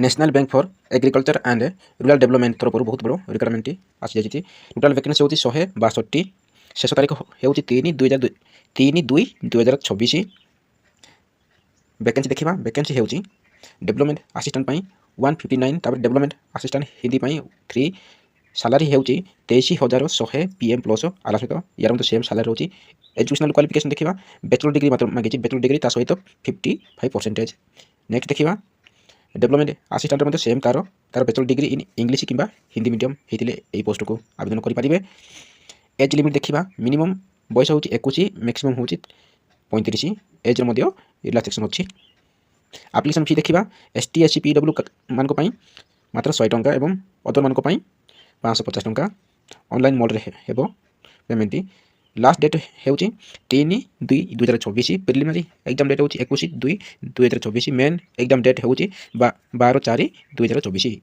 National bank for agriculture and rural development ତରଫରୁ ବହୁତ ବଡ଼ ରିକ୍ୱାରମେଣ୍ଟଟି ଆସିଯାଇଛି। ଟୋଟାଲ୍ ଭ୍ୟାକେନ୍ସି ହେଉଛି 162ଟି। ଶେଷ ତାରିଖ ହେଉଛି 3/2/2024। ଭ୍ୟାକେନ୍ସି ଦେଖିବା। ଭ୍ୟାକେନ୍ସି ହେଉଛି ଡେଭଲପମେଣ୍ଟ ଆସିଷ୍ଟାଣ୍ଟ ପାଇଁ 159, ତାପରେ ଡେଭଲପମେଣ୍ଟ ଆସିଷ୍ଟାଣ୍ଟ ହିନ୍ଦୀ ପାଇଁ 3। ସାଲାରୀ ହେଉଛି 23,100 PM ପ୍ଲସ୍ ଆଲା ସହିତ ୟାର ମଧ୍ୟ ସେମ୍ ସାଲାରୀ ରହୁଛି। ଏଜୁକେସନାଲ୍ କ୍ୱାଲିଫିକେସନ୍ ଦେଖିବା। ବ୍ୟାଚଲର ଡିଗ୍ରୀ ମାତ୍ର ମାଗିଛି, ବ୍ୟାଚଲର ଡିଗ୍ରୀ ତା ସହିତ 55%। ନେକ୍ସଟ ଦେଖିବା ଡେଭଲପମେଣ୍ଟ ଆସିଷ୍ଟାଣ୍ଟର ମଧ୍ୟ ସେମ୍ ତାର ବ୍ୟାଚଲର ଡିଗ୍ରୀ ଇନ୍ ଇଂଲିଶ କିମ୍ବା ହିନ୍ଦୀ ମିଡ଼ିୟମ୍ ହେଇଥିଲେ ଏହି ପୋଷ୍ଟକୁ ଆବେଦନ କରିପାରିବେ। ଏଜ୍ ଲିମିଟ୍ ଦେଖିବା। ମିନିମମ୍ ବୟସ ହେଉଛି 21, ମ୍ୟାକ୍ସିମମ୍ ହେଉଛି 35। ଏଜ୍ର ମଧ୍ୟ ରିଲାକ୍ସେସନ୍ ଅଛି। ଆପ୍ଲିକେସନ୍ ଫି ଦେଖିବା। ST SC PW ମାନଙ୍କ ପାଇଁ ମାତ୍ର 100 ଟଙ୍କା ଏବଂ ଅଦରମାନଙ୍କ ପାଇଁ 550 ଟଙ୍କା। ଅନଲାଇନ୍ ମୋଡ଼ରେ ହେବ ପେମେଣ୍ଟଟି। ଲାଷ୍ଟ ଡେଟ୍ ହେଉଛି 3/2/2024। ପ୍ରିଲିମିନାରୀ ଏକ୍ଜାମ୍ ଡେଟ୍ ହେଉଛି 21/2/2024। ମେନ୍ ଏକ୍ଜାମ୍ ଡେଟ୍ ହେଉଛି 12/4/2024।